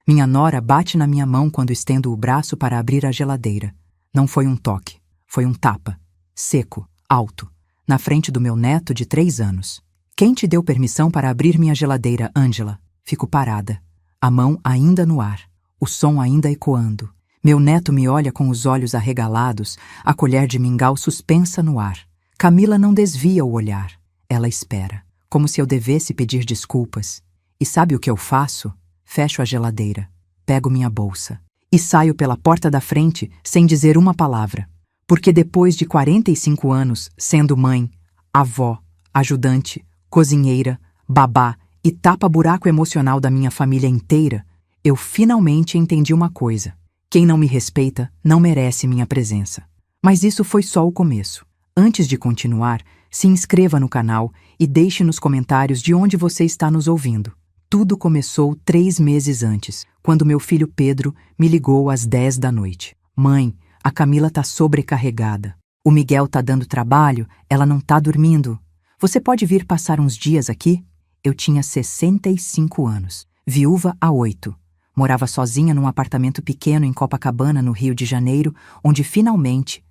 Minha nora bate na minha mão quando estendo o braço para abrir a geladeira. Não foi um toque, foi um tapa. Seco, alto, na frente do meu neto de 3 anos. Quem te deu permissão para abrir minha geladeira, Ângela? Fico parada, a mão ainda no ar, o som ainda ecoando. Meu neto me olha com os olhos arregalados, a colher de mingau suspensa no ar. Camila não desvia o olhar. Ela espera, como se eu devesse pedir desculpas. E sabe o que eu faço? Fecho a geladeira, pego minha bolsa e saio pela porta da frente sem dizer uma palavra. Porque depois de 45 anos, sendo mãe, avó, ajudante, cozinheira, babá e tapa-buraco emocional da minha família inteira, eu finalmente entendi uma coisa. Quem não me respeita não merece minha presença. Mas isso foi só o começo. Antes de continuar, se inscreva no canal e deixe nos comentários de onde você está nos ouvindo. Tudo começou 3 meses antes, quando meu filho Pedro me ligou às 10 da noite. Mãe, a Camila tá sobrecarregada. O Miguel tá dando trabalho, ela não tá dormindo. Você pode vir passar uns dias aqui? Eu tinha 65 anos, viúva há 8. Morava sozinha num apartamento pequeno em Copacabana, no Rio de Janeiro, onde finalmente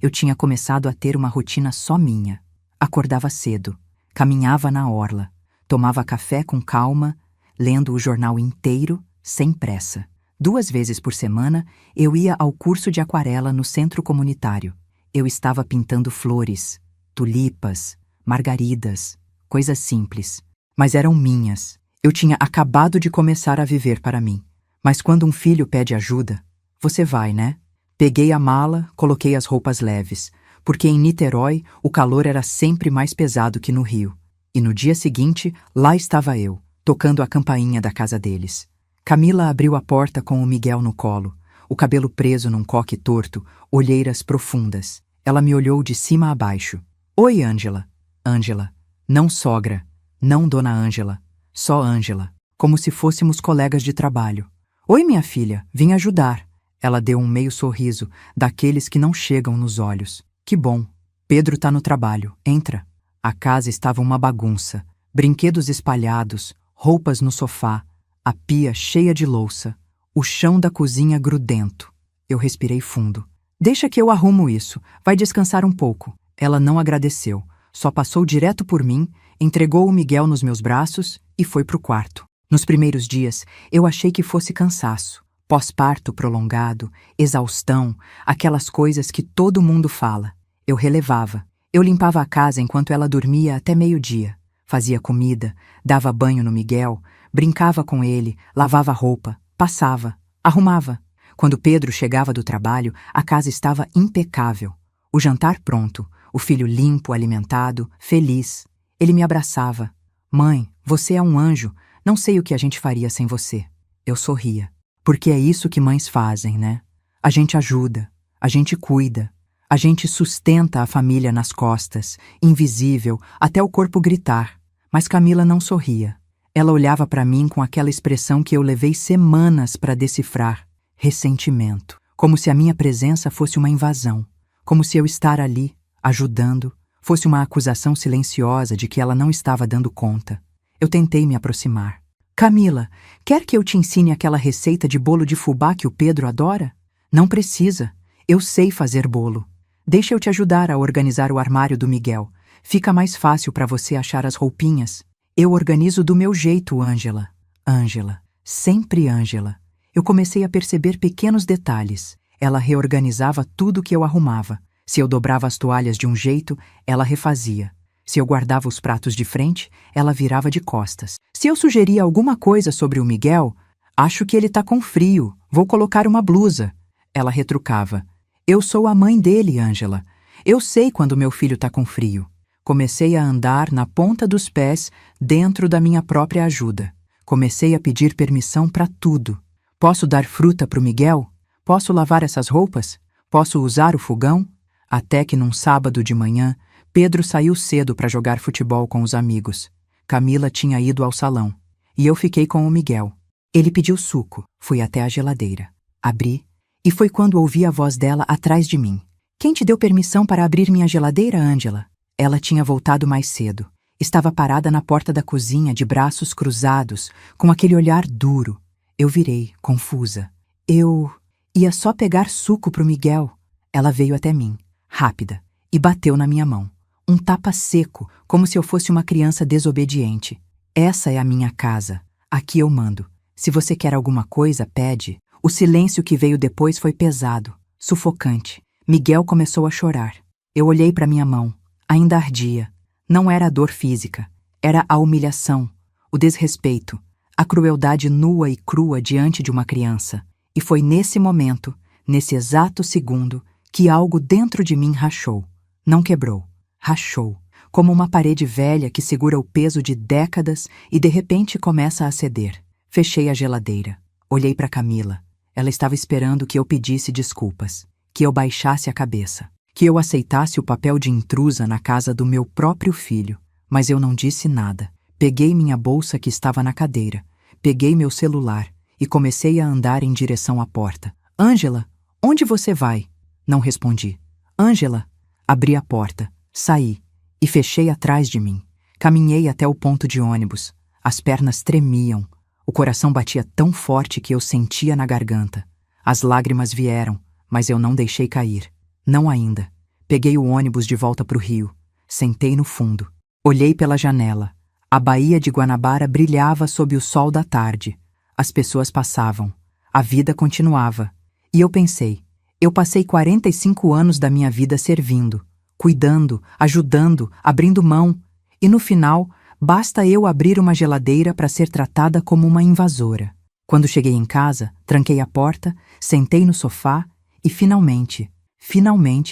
eu tinha começado a ter uma rotina só minha. Acordava cedo, caminhava na orla, tomava café com calma, lendo o jornal inteiro, sem pressa. 2 vezes por semana, eu ia ao curso de aquarela no centro comunitário. Eu estava pintando flores, tulipas, margaridas, coisas simples, mas eram minhas. Eu tinha acabado de começar a viver para mim. Mas quando um filho pede ajuda, você vai, né? Peguei a mala, coloquei as roupas leves, porque em Niterói o calor era sempre mais pesado que no Rio. E no dia seguinte, lá estava eu, tocando a campainha da casa deles. Camila abriu a porta com o Miguel no colo, o cabelo preso num coque torto, olheiras profundas. Ela me olhou de cima a baixo. Oi, Ângela. Ângela. Não sogra. Não dona Ângela. Só Ângela. Como se fôssemos colegas de trabalho. Oi, minha filha. Vim ajudar. Ela deu um meio sorriso, daqueles que não chegam nos olhos. Que bom. Pedro tá no trabalho. Entra. A casa estava uma bagunça. Brinquedos espalhados, roupas no sofá, a pia cheia de louça, o chão da cozinha grudento. Eu respirei fundo. Deixa que eu arrumo isso. Vai descansar um pouco. Ela não agradeceu. Só passou direto por mim, entregou o Miguel nos meus braços e foi pro quarto. Nos primeiros dias, eu achei que fosse cansaço. Pós-parto prolongado, exaustão, aquelas coisas que todo mundo fala. Eu relevava. Eu limpava a casa enquanto ela dormia até meio-dia. Fazia comida, dava banho no Miguel, brincava com ele, lavava roupa, passava, arrumava. Quando Pedro chegava do trabalho, a casa estava impecável. O jantar pronto, o filho limpo, alimentado, feliz. Ele me abraçava. Mãe, você é um anjo, não sei o que a gente faria sem você. Eu sorria. Porque é isso que mães fazem, né? A gente ajuda, a gente cuida, a gente sustenta a família nas costas, invisível, até o corpo gritar. Mas Camila não sorria. Ela olhava para mim com aquela expressão que eu levei semanas para decifrar. Ressentimento. Como se a minha presença fosse uma invasão. Como se eu estar ali, ajudando, fosse uma acusação silenciosa de que ela não estava dando conta. Eu tentei me aproximar. Camila, quer que eu te ensine aquela receita de bolo de fubá que o Pedro adora? Não precisa. Eu sei fazer bolo. Deixa eu te ajudar a organizar o armário do Miguel. Fica mais fácil para você achar as roupinhas. Eu organizo do meu jeito, Ângela. Ângela. Sempre Ângela. Eu comecei a perceber pequenos detalhes. Ela reorganizava tudo que eu arrumava. Se eu dobrava as toalhas de um jeito, ela refazia. Se eu guardava os pratos de frente, ela virava de costas. Se eu sugeria alguma coisa sobre o Miguel, acho que ele tá com frio, vou colocar uma blusa. Ela retrucava. Eu sou a mãe dele, Ângela. Eu sei quando meu filho tá com frio. Comecei a andar na ponta dos pés dentro da minha própria ajuda. Comecei a pedir permissão para tudo. Posso dar fruta pro Miguel? Posso lavar essas roupas? Posso usar o fogão? Até que num sábado de manhã, Pedro saiu cedo para jogar futebol com os amigos. Camila tinha ido ao salão. E eu fiquei com o Miguel. Ele pediu suco. Fui até a geladeira. Abri. E foi quando ouvi a voz dela atrás de mim. Quem te deu permissão para abrir minha geladeira, Ângela? Ela tinha voltado mais cedo. Estava parada na porta da cozinha, de braços cruzados, com aquele olhar duro. Eu virei, confusa. Eu ia só pegar suco pro Miguel. Ela veio até mim, rápida, e bateu na minha mão. Um tapa seco, como se eu fosse uma criança desobediente. Essa é a minha casa. Aqui eu mando. Se você quer alguma coisa, pede. O silêncio que veio depois foi pesado, sufocante. Miguel começou a chorar. Eu olhei para minha mão. Ainda ardia. Não era a dor física. Era a humilhação, o desrespeito, a crueldade nua e crua diante de uma criança. E foi nesse momento, nesse exato segundo, que algo dentro de mim rachou. Não quebrou. Rachou, como uma parede velha que segura o peso de décadas e de repente começa a ceder. Fechei a geladeira. Olhei para Camila. Ela estava esperando que eu pedisse desculpas, que eu baixasse a cabeça, que eu aceitasse o papel de intrusa na casa do meu próprio filho. Mas eu não disse nada. Peguei minha bolsa que estava na cadeira, peguei meu celular e comecei a andar em direção à porta. Ângela, onde você vai? Não respondi. Ângela, abri a porta. Saí e fechei atrás de mim. Caminhei até o ponto de ônibus. As pernas tremiam. O coração batia tão forte que eu sentia na garganta. As lágrimas vieram, mas eu não deixei cair. Não ainda. Peguei o ônibus de volta para o Rio. Sentei no fundo. Olhei pela janela. A Baía de Guanabara brilhava sob o sol da tarde. As pessoas passavam. A vida continuava. E eu pensei, eu passei 45 anos da minha vida servindo, cuidando, ajudando, abrindo mão. E no final, basta eu abrir uma geladeira para ser tratada como uma invasora. Quando cheguei em casa, tranquei a porta, sentei no sofá e finalmente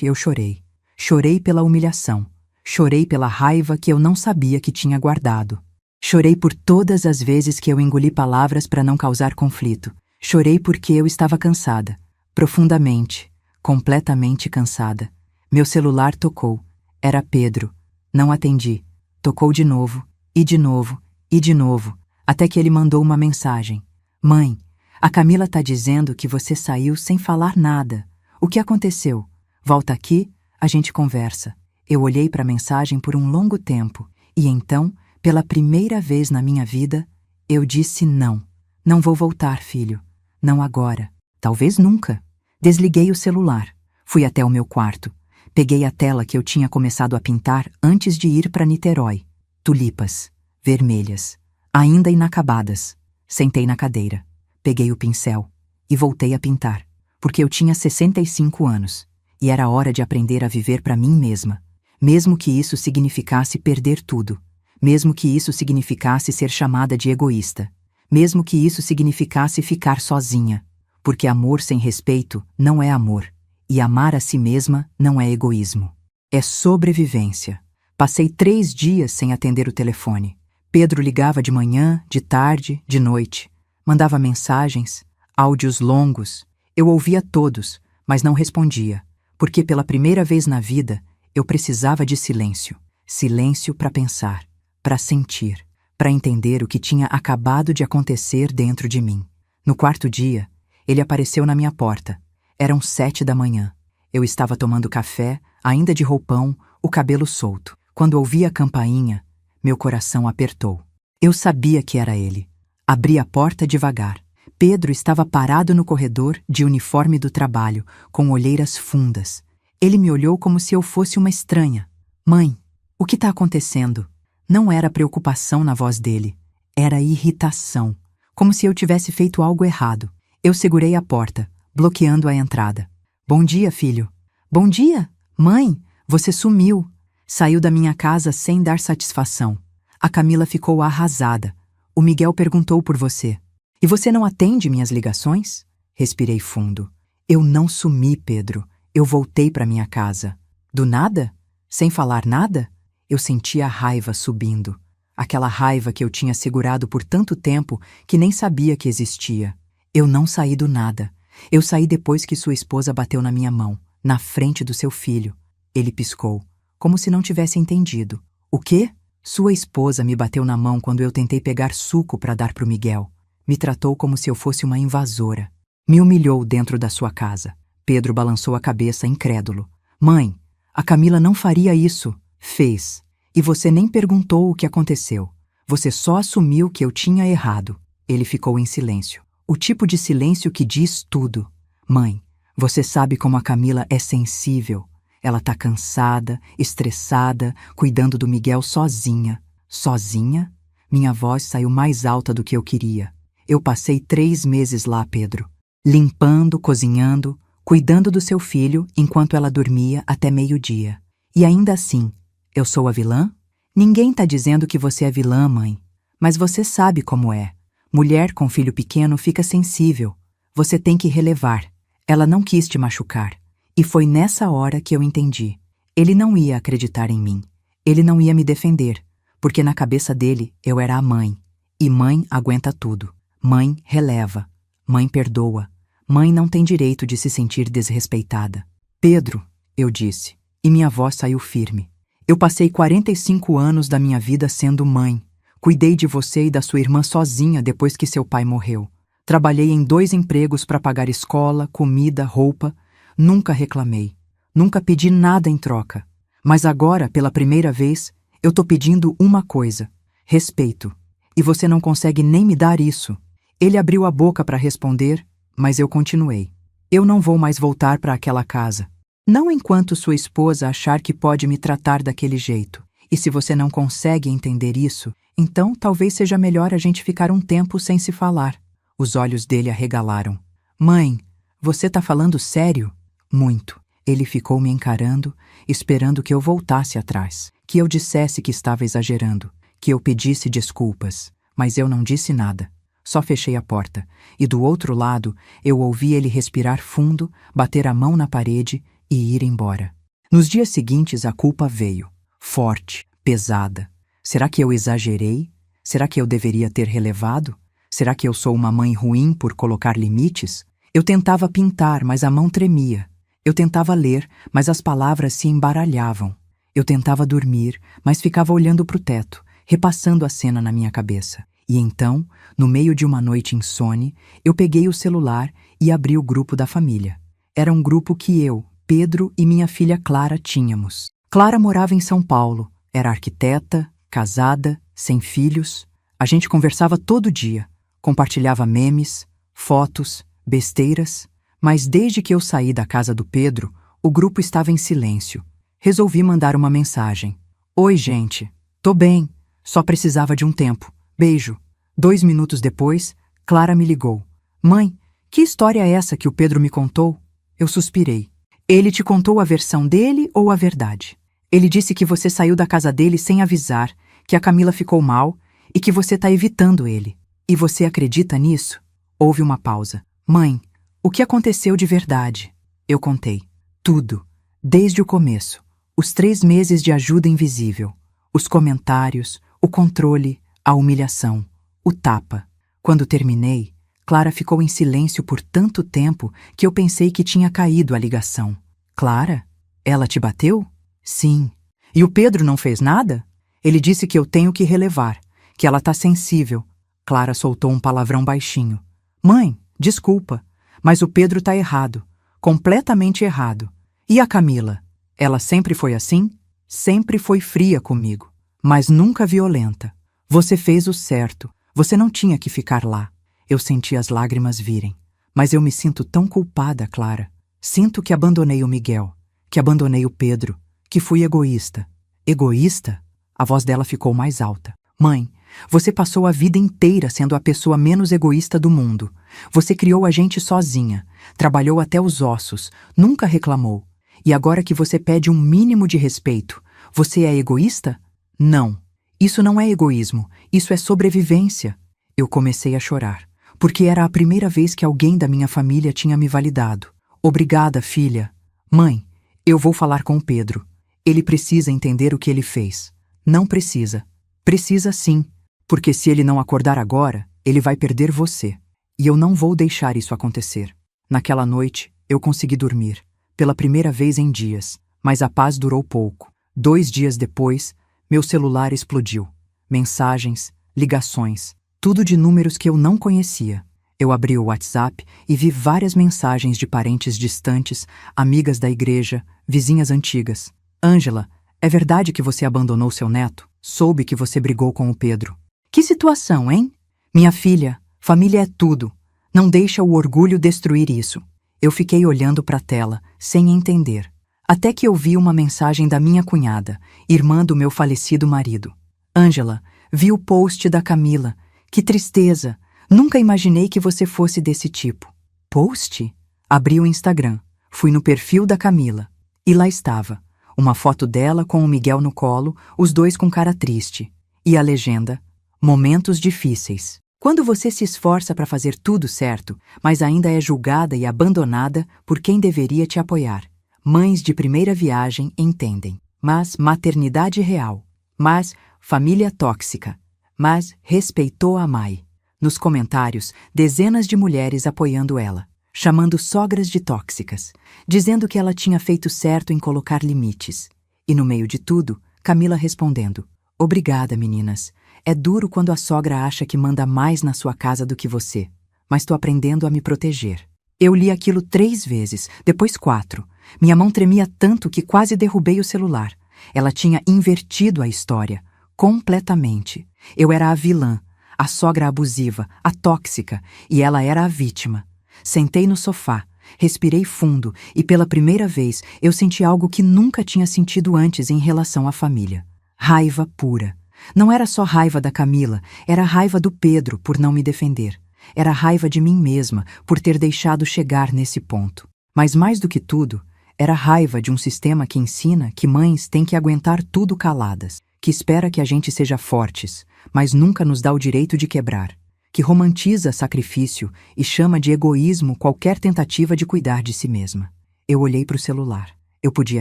eu chorei. Chorei pela humilhação. Chorei pela raiva que eu não sabia que tinha guardado. Chorei por todas as vezes que eu engoli palavras para não causar conflito. Chorei porque eu estava cansada. Profundamente, completamente cansada. Meu celular tocou. Era Pedro. Não atendi. Tocou de novo, e de novo, e de novo, até que ele mandou uma mensagem. Mãe, a Camila tá dizendo que você saiu sem falar nada. O que aconteceu? Volta aqui, a gente conversa. Eu olhei para a mensagem por um longo tempo e então, pela primeira vez na minha vida, eu disse não. Não vou voltar, filho. Não agora. Talvez nunca. Desliguei o celular. Fui até o meu quarto. Peguei a tela que eu tinha começado a pintar antes de ir para Niterói. Tulipas. Vermelhas. Ainda inacabadas. Sentei na cadeira. Peguei o pincel e voltei a pintar. Porque eu tinha 65 anos e era hora de aprender a viver para mim mesma. Mesmo que isso significasse perder tudo. Mesmo que isso significasse ser chamada de egoísta. Mesmo que isso significasse ficar sozinha. Porque amor sem respeito não é amor. E amar a si mesma não é egoísmo. É sobrevivência. Passei 3 dias sem atender o telefone. Pedro ligava de manhã, de tarde, de noite. Mandava mensagens, áudios longos. Eu ouvia todos, mas não respondia. Porque pela primeira vez na vida, eu precisava de silêncio. Silêncio para pensar, para sentir, para entender o que tinha acabado de acontecer dentro de mim. No 4º dia, ele apareceu na minha porta. Eram 7 da manhã. Eu estava tomando café, ainda de roupão, o cabelo solto. Quando ouvi a campainha, meu coração apertou. Eu sabia que era ele. Abri a porta devagar. Pedro estava parado no corredor, de uniforme do trabalho, com olheiras fundas. Ele me olhou como se eu fosse uma estranha. Mãe, o que está acontecendo? Não era preocupação na voz dele. Era irritação. Como se eu tivesse feito algo errado. Eu segurei a porta, bloqueando a entrada. Bom dia, filho. Bom dia. Mãe, você sumiu. Saiu da minha casa sem dar satisfação. A Camila ficou arrasada. O Miguel perguntou por você. E você não atende minhas ligações? Respirei fundo. Eu não sumi, Pedro. Eu voltei para minha casa. Do nada? Sem falar nada? Eu sentia a raiva subindo. Aquela raiva que eu tinha segurado por tanto tempo que nem sabia que existia. Eu não saí do nada. Eu saí depois que sua esposa bateu na minha mão, na frente do seu filho. Ele piscou, como se não tivesse entendido. O quê? Sua esposa me bateu na mão quando eu tentei pegar suco para dar para o Miguel. Me tratou como se eu fosse uma invasora. Me humilhou dentro da sua casa. Pedro balançou a cabeça, incrédulo. Mãe, a Camila não faria isso. Fez. E você nem perguntou o que aconteceu. Você só assumiu que eu tinha errado. Ele ficou em silêncio. O tipo de silêncio que diz tudo. Mãe, você sabe como a Camila é sensível. Ela tá cansada, estressada, cuidando do Miguel sozinha. Sozinha? Minha voz saiu mais alta do que eu queria. Eu passei 3 meses lá, Pedro. Limpando, cozinhando, cuidando do seu filho enquanto ela dormia até meio-dia. E ainda assim, eu sou a vilã? Ninguém tá dizendo que você é vilã, mãe. Mas você sabe como é. Mulher com filho pequeno fica sensível. Você tem que relevar. Ela não quis te machucar. E foi nessa hora que eu entendi. Ele não ia acreditar em mim. Ele não ia me defender. Porque na cabeça dele eu era a mãe. E mãe aguenta tudo. Mãe releva. Mãe perdoa. Mãe não tem direito de se sentir desrespeitada. Pedro, eu disse. E minha voz saiu firme. Eu passei 45 anos da minha vida sendo mãe. Cuidei de você e da sua irmã sozinha depois que seu pai morreu. Trabalhei em 2 empregos para pagar escola, comida, roupa. Nunca reclamei. Nunca pedi nada em troca. Mas agora, pela primeira vez, eu tô pedindo uma coisa: respeito. E você não consegue nem me dar isso. Ele abriu a boca para responder, mas eu continuei. Eu não vou mais voltar para aquela casa. Não enquanto sua esposa achar que pode me tratar daquele jeito. E se você não consegue entender isso, então talvez seja melhor a gente ficar um tempo sem se falar. Os olhos dele arregalaram. Mãe, você tá falando sério? Muito. Ele ficou me encarando, esperando que eu voltasse atrás, que eu dissesse que estava exagerando, que eu pedisse desculpas, mas eu não disse nada. Só fechei a porta, e do outro lado eu ouvi ele respirar fundo, bater a mão na parede e ir embora. Nos dias seguintes a culpa veio, forte, pesada. Será que eu exagerei? Será que eu deveria ter relevado? Será que eu sou uma mãe ruim por colocar limites? Eu tentava pintar, mas a mão tremia. Eu tentava ler, mas as palavras se embaralhavam. Eu tentava dormir, mas ficava olhando para o teto, repassando a cena na minha cabeça. E então, no meio de uma noite insone, eu peguei o celular e abri o grupo da família. Era um grupo que eu, Pedro e minha filha Clara tínhamos. Clara morava em São Paulo, era arquiteta, casada, sem filhos. A gente conversava todo dia, compartilhava memes, fotos, besteiras. Mas desde que eu saí da casa do Pedro, o grupo estava em silêncio. Resolvi mandar uma mensagem. Oi, gente. Tô bem. Só precisava de um tempo. Beijo. 2 minutos depois, Clara me ligou. Mãe, que história é essa que o Pedro me contou? Eu suspirei. Ele te contou a versão dele ou a verdade? Ele disse que você saiu da casa dele sem avisar, que a Camila ficou mal e que você tá evitando ele. E você acredita nisso? Houve uma pausa. Mãe, o que aconteceu de verdade? Eu contei. Tudo. Desde o começo. Os 3 meses de ajuda invisível. Os comentários, o controle, a humilhação, o tapa. Quando terminei, Clara ficou em silêncio por tanto tempo que eu pensei que tinha caído a ligação. Clara? Ela te bateu? Sim. E o Pedro não fez nada? Ele disse que eu tenho que relevar, que ela tá sensível. Clara soltou um palavrão baixinho. Mãe, desculpa. Mas o Pedro tá errado, completamente errado. E a Camila? Ela sempre foi assim? Sempre foi fria comigo, mas nunca violenta. Você fez o certo, você não tinha que ficar lá. Eu senti as lágrimas virem. Mas eu me sinto tão culpada, Clara. Sinto que abandonei o Miguel, que abandonei o Pedro, que fui egoísta. Egoísta? A voz dela ficou mais alta. Mãe, você passou a vida inteira sendo a pessoa menos egoísta do mundo. Você criou a gente sozinha, trabalhou até os ossos, nunca reclamou. E agora que você pede um mínimo de respeito, você é egoísta? Não. Isso não é egoísmo, isso é sobrevivência. Eu comecei a chorar, porque era a primeira vez que alguém da minha família tinha me validado. Obrigada, filha. Mãe, eu vou falar com o Pedro. Ele precisa entender o que ele fez. Não precisa. Precisa sim. Porque se ele não acordar agora, ele vai perder você. E eu não vou deixar isso acontecer. Naquela noite, eu consegui dormir, pela primeira vez em dias, mas a paz durou pouco. 2 dias depois, meu celular explodiu. Mensagens, ligações, tudo de números que eu não conhecia. Eu abri o WhatsApp e vi várias mensagens de parentes distantes, amigas da igreja, vizinhas antigas. Ângela, é verdade que você abandonou seu neto? Soube que você brigou com o Pedro. Que situação, hein? Minha filha, família é tudo. Não deixa o orgulho destruir isso. Eu fiquei olhando para a tela, sem entender. Até que eu vi uma mensagem da minha cunhada, irmã do meu falecido marido. Ângela, vi o post da Camila. Que tristeza! Nunca imaginei que você fosse desse tipo. Post? Abri o Instagram. Fui no perfil da Camila. E lá estava. Uma foto dela com o Miguel no colo, os dois com cara triste. E a legenda: momentos difíceis. Quando você se esforça para fazer tudo certo, mas ainda é julgada e abandonada por quem deveria te apoiar. Mães de primeira viagem entendem. Mas maternidade real. Mas família tóxica. Mas respeitou a mãe. Nos comentários, dezenas de mulheres apoiando ela, chamando sogras de tóxicas, dizendo que ela tinha feito certo em colocar limites. E no meio de tudo, Camila respondendo: obrigada, meninas. É duro quando a sogra acha que manda mais na sua casa do que você, mas tô aprendendo a me proteger. Eu li aquilo 3 vezes, depois 4. Minha mão tremia tanto que quase derrubei o celular. Ela tinha invertido a história, completamente. Eu era a vilã, a sogra abusiva, a tóxica, e ela era a vítima. Sentei no sofá, respirei fundo e pela primeira vez eu senti algo que nunca tinha sentido antes em relação à família. Raiva pura. Não era só raiva da Camila, era raiva do Pedro por não me defender. Era raiva de mim mesma por ter deixado chegar nesse ponto. Mas mais do que tudo, era raiva de um sistema que ensina que mães têm que aguentar tudo caladas, que espera que a gente seja fortes, mas nunca nos dá o direito de quebrar, que romantiza sacrifício e chama de egoísmo qualquer tentativa de cuidar de si mesma. Eu olhei para o celular. Eu podia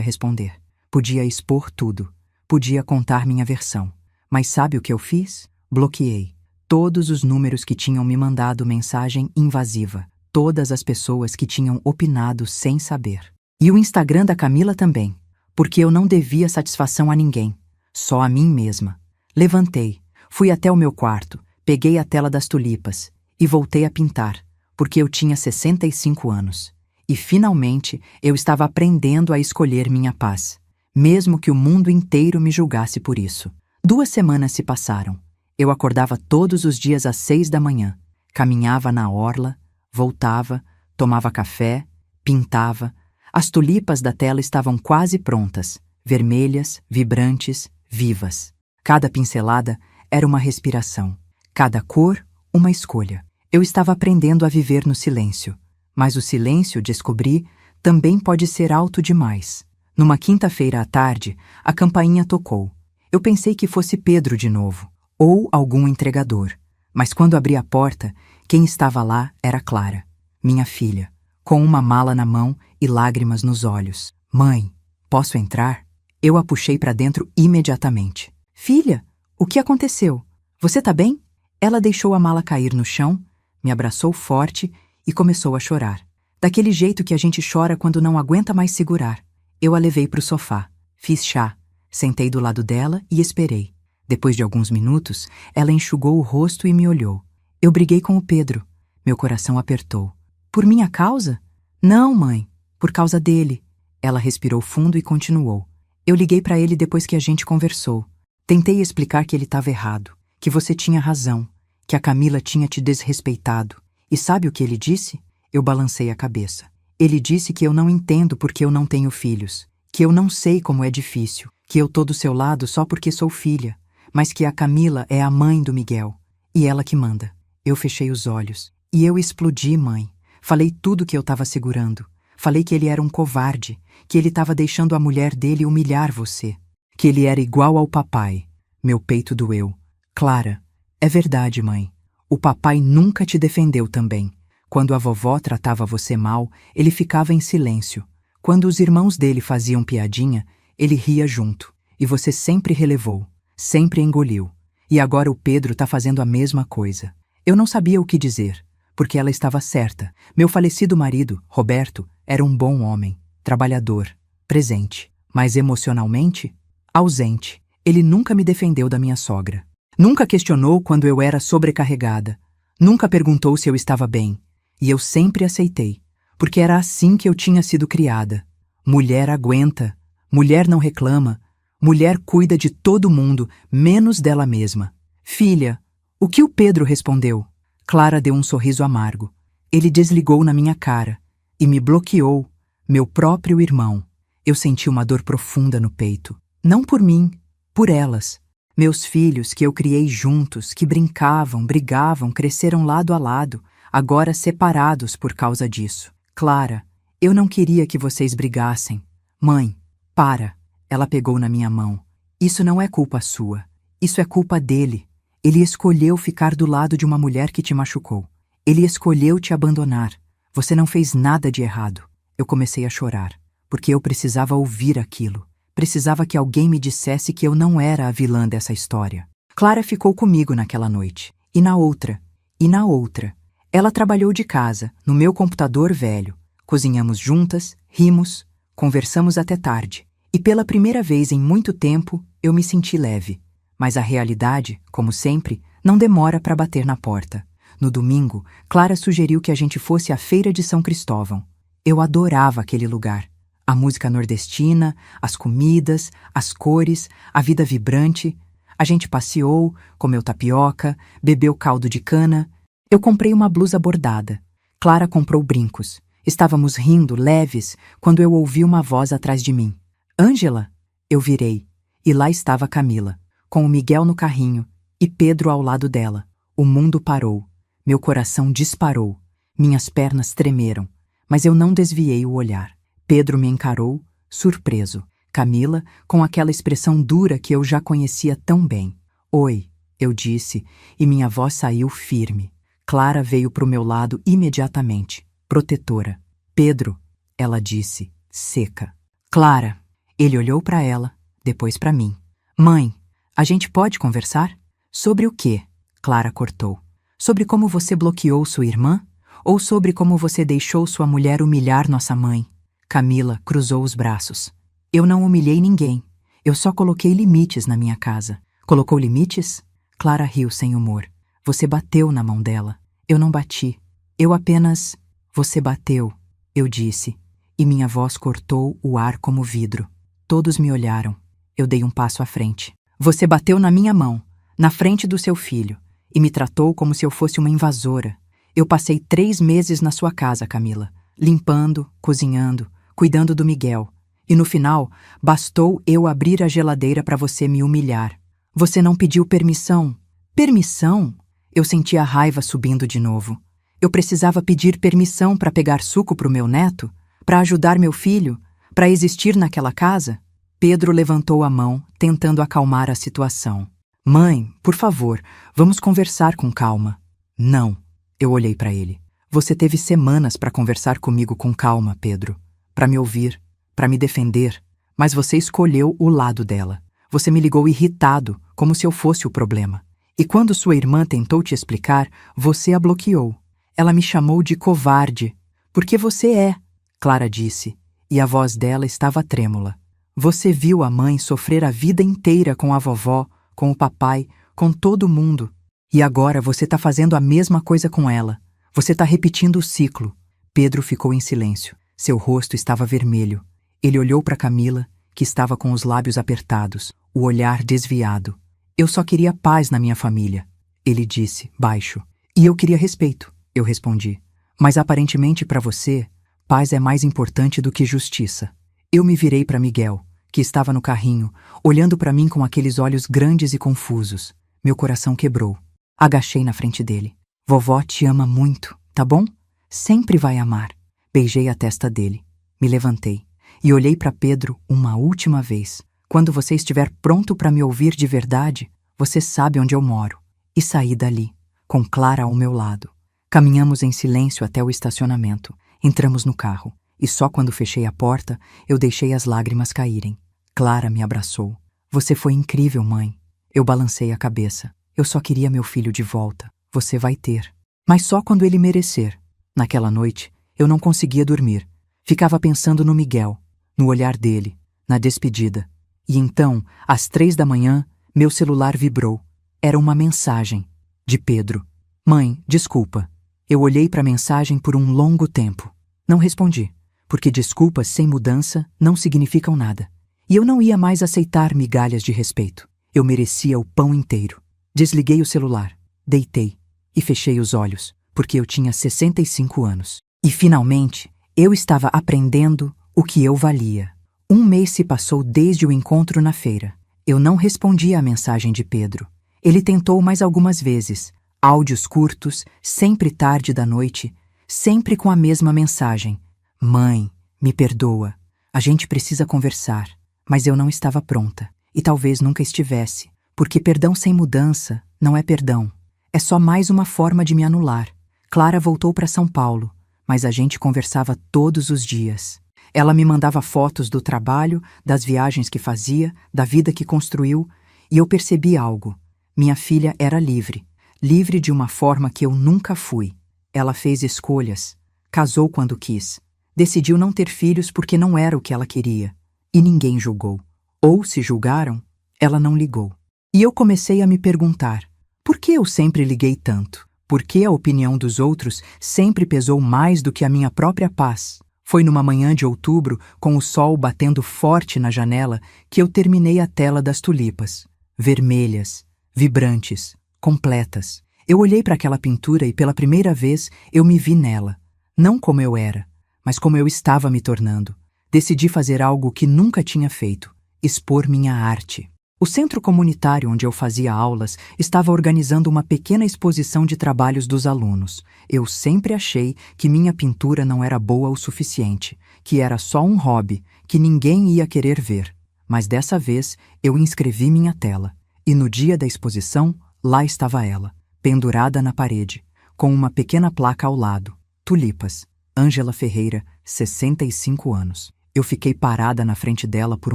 responder, podia expor tudo, podia contar minha versão. Mas sabe o que eu fiz? Bloqueei todos os números que tinham me mandado mensagem invasiva, todas as pessoas que tinham opinado sem saber. E o Instagram da Camila também, porque eu não devia satisfação a ninguém, só a mim mesma. Levantei, fui até o meu quarto, peguei a tela das tulipas e voltei a pintar, porque eu tinha 65 anos. E finalmente eu estava aprendendo a escolher minha paz, mesmo que o mundo inteiro me julgasse por isso. 2 semanas se passaram. Eu acordava todos os dias às 6 da manhã, caminhava na orla, voltava, tomava café, pintava. As tulipas da tela estavam quase prontas, vermelhas, vibrantes, vivas. Cada pincelada era uma respiração, cada cor, uma escolha. Eu estava aprendendo a viver no silêncio, mas o silêncio, descobri, também pode ser alto demais. Numa quinta-feira à tarde, a campainha tocou. Eu pensei que fosse Pedro de novo, ou algum entregador. Mas quando abri a porta, quem estava lá era Clara, minha filha, com uma mala na mão e lágrimas nos olhos. Mãe, posso entrar? Eu a puxei para dentro imediatamente. Filha, o que aconteceu? Você tá bem? Ela deixou a mala cair no chão, me abraçou forte e começou a chorar. Daquele jeito que a gente chora quando não aguenta mais segurar. Eu a levei para o sofá, fiz chá. Sentei do lado dela e esperei. Depois de alguns minutos, ela enxugou o rosto e me olhou. Eu briguei com o Pedro. Meu coração apertou. Por minha causa? Não, mãe. Por causa dele. Ela respirou fundo e continuou. Eu liguei para ele depois que a gente conversou. Tentei explicar que ele estava errado, que você tinha razão, que a Camila tinha te desrespeitado. E sabe o que ele disse? Eu balancei a cabeça. Ele disse que eu não entendo porque eu não tenho filhos, que eu não sei como é difícil, que eu tô do seu lado só porque sou filha, mas que a Camila é a mãe do Miguel, e ela que manda. Eu fechei os olhos. E eu explodi, mãe. Falei tudo que eu estava segurando. Falei que ele era um covarde, que ele estava deixando a mulher dele humilhar você, que ele era igual ao papai. Meu peito doeu. Clara, é verdade, mãe. O papai nunca te defendeu também. Quando a vovó tratava você mal, ele ficava em silêncio. Quando os irmãos dele faziam piadinha, ele ria junto. E você sempre relevou, sempre engoliu. E agora o Pedro tá fazendo a mesma coisa. Eu não sabia o que dizer, porque ela estava certa. Meu falecido marido, Roberto, era um bom homem, trabalhador, presente, mas emocionalmente, ausente. Ele nunca me defendeu da minha sogra. Nunca questionou quando eu era sobrecarregada. Nunca perguntou se eu estava bem. E eu sempre aceitei, porque era assim que eu tinha sido criada. Mulher aguenta, mulher não reclama, mulher cuida de todo mundo, menos dela mesma. Filha, o que o Pedro respondeu? Clara deu um sorriso amargo. Ele desligou na minha cara e me bloqueou, meu próprio irmão. Eu senti uma dor profunda no peito. Não por mim, por elas. Meus filhos que eu criei juntos, que brincavam, brigavam, cresceram lado a lado, agora separados por causa disso. Clara, eu não queria que vocês brigassem. Mãe, para. Ela pegou na minha mão. Isso não é culpa sua. Isso é culpa dele. Ele escolheu ficar do lado de uma mulher que te machucou. Ele escolheu te abandonar. Você não fez nada de errado. Eu comecei a chorar, porque eu precisava ouvir aquilo. Precisava que alguém me dissesse que eu não era a vilã dessa história. Clara ficou comigo naquela noite. E na outra. E na outra. Ela trabalhou de casa, no meu computador velho. Cozinhamos juntas, rimos, conversamos até tarde. E pela primeira vez em muito tempo, eu me senti leve. Mas a realidade, como sempre, não demora para bater na porta. No domingo, Clara sugeriu que a gente fosse à Feira de São Cristóvão. Eu adorava aquele lugar. A música nordestina, as comidas, as cores, a vida vibrante. A gente passeou, comeu tapioca, bebeu caldo de cana. Eu comprei uma blusa bordada. Clara comprou brincos. Estávamos rindo, leves, quando eu ouvi uma voz atrás de mim. Ângela? Eu virei. E lá estava Camila, com o Miguel no carrinho e Pedro ao lado dela. O mundo parou. Meu coração disparou. Minhas pernas tremeram. Mas eu não desviei o olhar. Pedro me encarou, surpreso. Camila, com aquela expressão dura que eu já conhecia tão bem. Oi, eu disse, e minha voz saiu firme. Clara veio para o meu lado imediatamente, protetora. Pedro, ela disse, seca. Clara. Ele olhou para ela, depois para mim. Mãe, a gente pode conversar? Sobre o quê? Clara cortou. Sobre como você bloqueou sua irmã? Ou sobre como você deixou sua mulher humilhar nossa mãe? Camila cruzou os braços. Eu não humilhei ninguém. Eu só coloquei limites na minha casa. Colocou limites? Clara riu sem humor. Você bateu na mão dela. Eu não bati. Eu apenas... Você bateu, eu disse. E minha voz cortou o ar como vidro. Todos me olharam. Eu dei um passo à frente. Você bateu na minha mão, na frente do seu filho, e me tratou como se eu fosse uma invasora. Eu passei 3 meses na sua casa, Camila, limpando, cozinhando, cuidando do Miguel. E no final, bastou eu abrir a geladeira para você me humilhar. Você não pediu permissão. Permissão? Eu senti a raiva subindo de novo. Eu precisava pedir permissão para pegar suco para o meu neto? Para ajudar meu filho? Para existir naquela casa? Pedro levantou a mão, tentando acalmar a situação. Mãe, por favor, vamos conversar com calma. Não. Eu olhei para ele. Você teve semanas para conversar comigo com calma, Pedro. Para me ouvir, para me defender. Mas você escolheu o lado dela. Você me ligou irritado, como se eu fosse o problema. E quando sua irmã tentou te explicar, você a bloqueou. Ela me chamou de covarde. Porque você é, Clara disse. E a voz dela estava trêmula. Você viu a mãe sofrer a vida inteira com a vovó, com o papai, com todo mundo. E agora você está fazendo a mesma coisa com ela. Você está repetindo o ciclo. Pedro ficou em silêncio. Seu rosto estava vermelho. Ele olhou para Camila, que estava com os lábios apertados, o olhar desviado. Eu só queria paz na minha família. Ele disse, baixo. E eu queria respeito, eu respondi. Mas aparentemente para você... Paz é mais importante do que justiça. Eu me virei para Miguel, que estava no carrinho, olhando para mim com aqueles olhos grandes e confusos. Meu coração quebrou. Agachei na frente dele. Vovó te ama muito, tá bom? Sempre vai amar. Beijei a testa dele. Me levantei e olhei para Pedro uma última vez. Quando você estiver pronto para me ouvir de verdade, você sabe onde eu moro. E saí dali, com Clara ao meu lado. Caminhamos em silêncio até o estacionamento. Entramos no carro, e só quando fechei a porta, eu deixei as lágrimas caírem. Clara me abraçou. Você foi incrível, mãe. Eu balancei a cabeça. Eu só queria meu filho de volta. Você vai ter. Mas só quando ele merecer. Naquela noite, eu não conseguia dormir. Ficava pensando no Miguel, no olhar dele, na despedida. E então, às 3 da manhã, meu celular vibrou. Era uma mensagem. De Pedro. Mãe, desculpa. Eu olhei para a mensagem por um longo tempo. Não respondi, porque desculpas sem mudança não significam nada. E eu não ia mais aceitar migalhas de respeito. Eu merecia o pão inteiro. Desliguei o celular, deitei e fechei os olhos, porque eu tinha 65 anos. E finalmente, eu estava aprendendo o que eu valia. Um mês se passou desde o encontro na feira. Eu não respondi à mensagem de Pedro. Ele tentou mais algumas vezes, áudios curtos, sempre tarde da noite, sempre com a mesma mensagem: Mãe, me perdoa. A gente precisa conversar. Mas eu não estava pronta. E talvez nunca estivesse. Porque perdão sem mudança não é perdão. É só mais uma forma de me anular. Clara voltou para São Paulo, mas a gente conversava todos os dias. Ela me mandava fotos do trabalho, das viagens que fazia, da vida que construiu, e eu percebi algo. Minha filha era livre. Livre de uma forma que eu nunca fui. Ela fez escolhas. Casou quando quis. Decidiu não ter filhos porque não era o que ela queria. E ninguém julgou. Ou, se julgaram, ela não ligou. E eu comecei a me perguntar, por que eu sempre liguei tanto? Por que a opinião dos outros sempre pesou mais do que a minha própria paz? Foi numa manhã de outubro, com o sol batendo forte na janela, que eu terminei a tela das tulipas. Vermelhas, vibrantes, completas. Eu olhei para aquela pintura e pela primeira vez eu me vi nela. Não como eu era, mas como eu estava me tornando. Decidi fazer algo que nunca tinha feito: expor minha arte. O centro comunitário onde eu fazia aulas estava organizando uma pequena exposição de trabalhos dos alunos. Eu sempre achei que minha pintura não era boa o suficiente, que era só um hobby, que ninguém ia querer ver. Mas dessa vez eu inscrevi minha tela. E no dia da exposição, lá estava ela, pendurada na parede, com uma pequena placa ao lado. Tulipas. Ângela Ferreira, 65 anos. Eu fiquei parada na frente dela por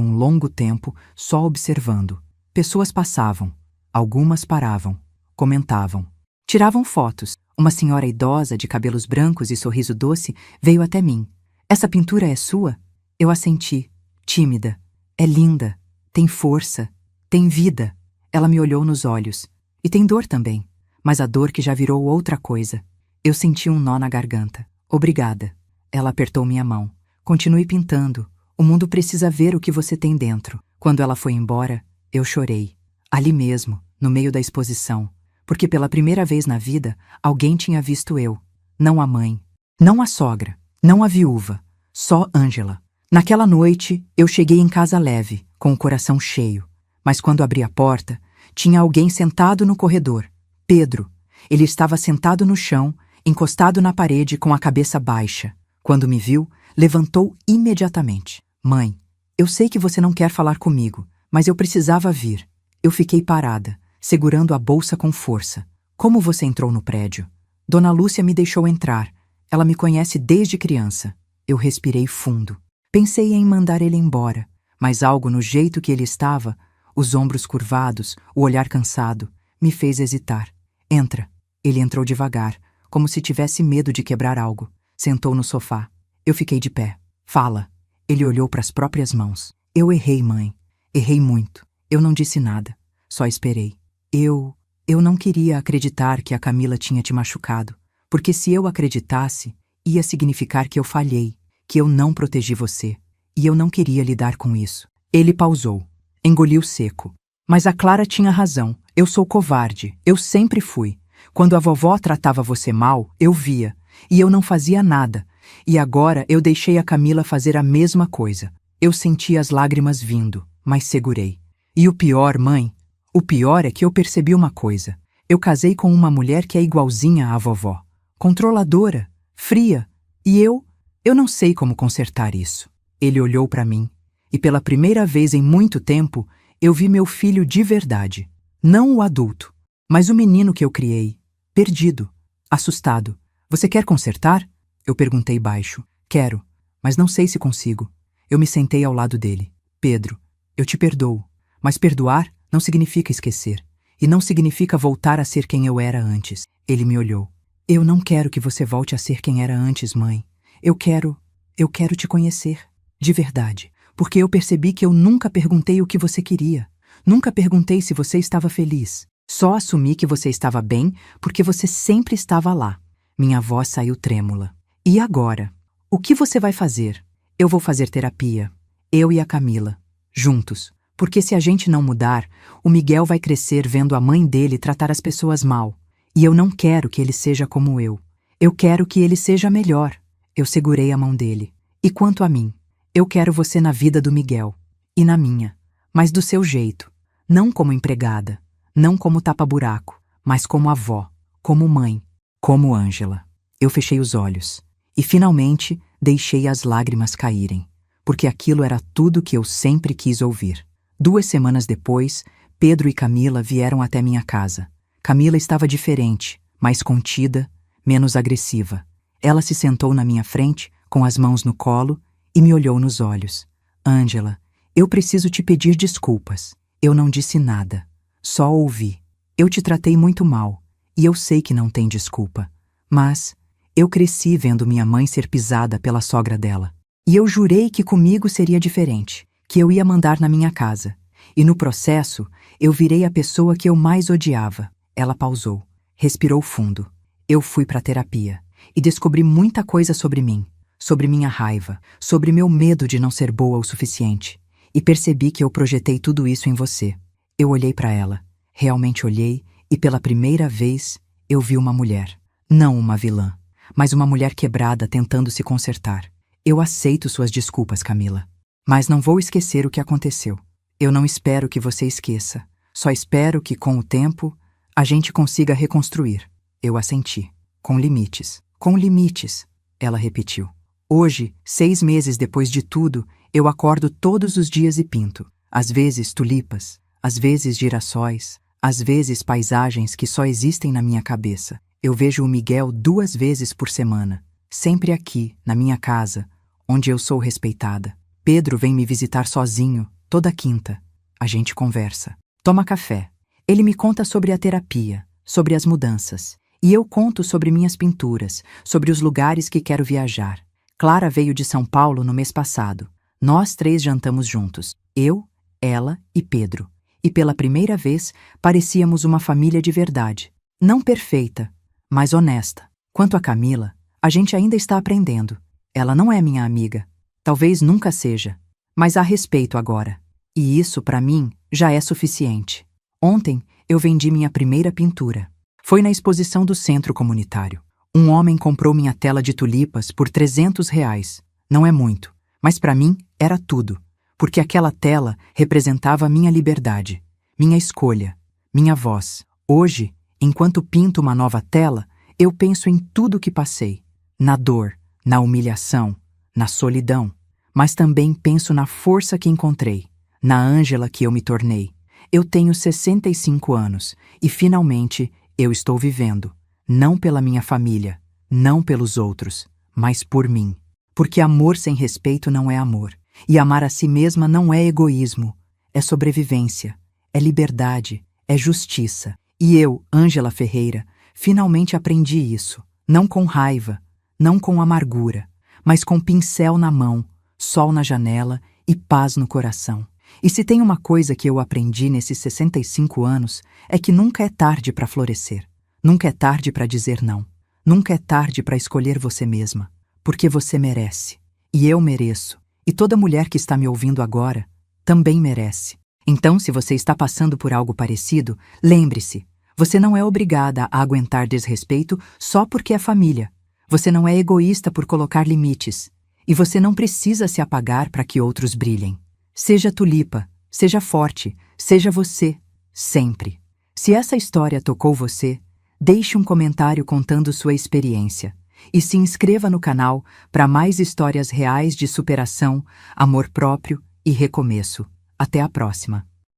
um longo tempo, só observando. Pessoas passavam. Algumas paravam. Comentavam. Tiravam fotos. Uma senhora idosa, de cabelos brancos e sorriso doce, veio até mim. Essa pintura é sua? Eu assenti, tímida. É linda. Tem força. Tem vida. Ela me olhou nos olhos. E tem dor também. Mas a dor que já virou outra coisa. Eu senti um nó na garganta. Obrigada. Ela apertou minha mão. Continue pintando. O mundo precisa ver o que você tem dentro. Quando ela foi embora, eu chorei. Ali mesmo, no meio da exposição. Porque pela primeira vez na vida, alguém tinha visto eu. Não a mãe. Não a sogra. Não a viúva. Só Ângela. Naquela noite, eu cheguei em casa leve, com o coração cheio. Mas quando abri a porta, tinha alguém sentado no corredor. Pedro. Ele estava sentado no chão, encostado na parede com a cabeça baixa. Quando me viu, levantou imediatamente. Mãe, eu sei que você não quer falar comigo, mas eu precisava vir. Eu fiquei parada, segurando a bolsa com força. Como você entrou no prédio? Dona Lúcia me deixou entrar. Ela me conhece desde criança. Eu respirei fundo. Pensei em mandar ele embora, mas algo no jeito que ele estava, os ombros curvados, o olhar cansado, me fez hesitar. Entra. Ele entrou devagar, como se tivesse medo de quebrar algo. Sentou no sofá. Eu fiquei de pé. Fala. Ele olhou para as próprias mãos. Eu errei, mãe. Errei muito. Eu não disse nada. Só esperei. Eu não queria acreditar que a Camila tinha te machucado. Porque se eu acreditasse, ia significar que eu falhei, que eu não protegi você. E eu não queria lidar com isso. Ele pausou. Engoliu seco. Mas a Clara tinha razão. Eu sou covarde. Eu sempre fui. Quando a vovó tratava você mal, eu via. E eu não fazia nada. E agora eu deixei a Camila fazer a mesma coisa. Eu senti as lágrimas vindo, mas segurei. E o pior, mãe, o pior é que eu percebi uma coisa. Eu casei com uma mulher que é igualzinha à vovó. Controladora, fria. E eu não sei como consertar isso. Ele olhou para mim. E pela primeira vez em muito tempo, eu vi meu filho de verdade. Não o adulto, mas o menino que eu criei. Perdido, assustado. Você quer consertar? Eu perguntei baixo. Quero, mas não sei se consigo. Eu me sentei ao lado dele. Pedro, eu te perdoo, mas perdoar não significa esquecer. E não significa voltar a ser quem eu era antes. Ele me olhou. Eu não quero que você volte a ser quem era antes, mãe. Eu quero te conhecer. De verdade. Porque eu percebi que eu nunca perguntei o que você queria. Nunca perguntei se você estava feliz. Só assumi que você estava bem porque você sempre estava lá. Minha voz saiu trêmula. E agora? O que você vai fazer? Eu vou fazer terapia. Eu e a Camila. Juntos. Porque se a gente não mudar, o Miguel vai crescer vendo a mãe dele tratar as pessoas mal. E eu não quero que ele seja como eu. Eu quero que ele seja melhor. Eu segurei a mão dele. E quanto a mim? Eu quero você na vida do Miguel. E na minha. Mas do seu jeito. Não como empregada. Não como tapa-buraco. Mas como avó. Como mãe. Como Ângela. Eu fechei os olhos. E finalmente deixei as lágrimas caírem. Porque aquilo era tudo que eu sempre quis ouvir. 2 semanas depois, Pedro e Camila vieram até minha casa. Camila estava diferente, mais contida, menos agressiva. Ela se sentou na minha frente, com as mãos no colo, e me olhou nos olhos. Ângela, eu preciso te pedir desculpas. Eu não disse nada. Só ouvi. Eu te tratei muito mal, e eu sei que não tem desculpa. Mas eu cresci vendo minha mãe ser pisada pela sogra dela. E eu jurei que comigo seria diferente, que eu ia mandar na minha casa. E no processo, eu virei a pessoa que eu mais odiava. Ela pausou, respirou fundo. Eu fui para terapia e descobri muita coisa sobre mim, sobre minha raiva, sobre meu medo de não ser boa o suficiente. E percebi que eu projetei tudo isso em você. Eu olhei para ela, realmente olhei, e pela primeira vez eu vi uma mulher. Não uma vilã, mas uma mulher quebrada tentando se consertar. Eu aceito suas desculpas, Camila. Mas não vou esquecer o que aconteceu. Eu não espero que você esqueça. Só espero que, com o tempo, a gente consiga reconstruir. Eu assenti. Com limites. Com limites, ela repetiu. Hoje, 6 meses depois de tudo, eu acordo todos os dias e pinto. Às vezes tulipas, às vezes girassóis, às vezes paisagens que só existem na minha cabeça. Eu vejo o Miguel 2 vezes por semana. Sempre aqui, na minha casa, onde eu sou respeitada. Pedro vem me visitar sozinho, toda quinta. A gente conversa. Toma café. Ele me conta sobre a terapia, sobre as mudanças. E eu conto sobre minhas pinturas, sobre os lugares que quero viajar. Clara veio de São Paulo no mês passado. Nós 3 jantamos juntos. Eu, ela e Pedro. E pela primeira vez, parecíamos uma família de verdade. Não perfeita, mas honesta. Quanto a Camila, a gente ainda está aprendendo. Ela não é minha amiga. Talvez nunca seja. Mas há respeito agora. E isso, para mim, já é suficiente. Ontem, eu vendi minha primeira pintura. Foi na exposição do centro comunitário. Um homem comprou minha tela de tulipas por R$ 300. Não é muito, mas para mim era tudo. Porque aquela tela representava minha liberdade, minha escolha, minha voz. Hoje, enquanto pinto uma nova tela, eu penso em tudo que passei. Na dor, na humilhação, na solidão, mas também penso na força que encontrei, na Ângela que eu me tornei. Eu tenho 65 anos e, finalmente, eu estou vivendo, não pela minha família, não pelos outros, mas por mim. Porque amor sem respeito não é amor, e amar a si mesma não é egoísmo, é sobrevivência, é liberdade, é justiça. E eu, Ângela Ferreira, finalmente aprendi isso, não com raiva, não com amargura, mas com pincel na mão, sol na janela e paz no coração. E se tem uma coisa que eu aprendi nesses 65 anos, é que nunca é tarde para florescer. Nunca é tarde para dizer não. Nunca é tarde para escolher você mesma. Porque você merece. E eu mereço. E toda mulher que está me ouvindo agora também merece. Então, se você está passando por algo parecido, lembre-se, você não é obrigada a aguentar desrespeito só porque é família. Você não é egoísta por colocar limites. E você não precisa se apagar para que outros brilhem. Seja tulipa, seja forte, seja você, sempre. Se essa história tocou você, deixe um comentário contando sua experiência. E se inscreva no canal para mais histórias reais de superação, amor próprio e recomeço. Até a próxima!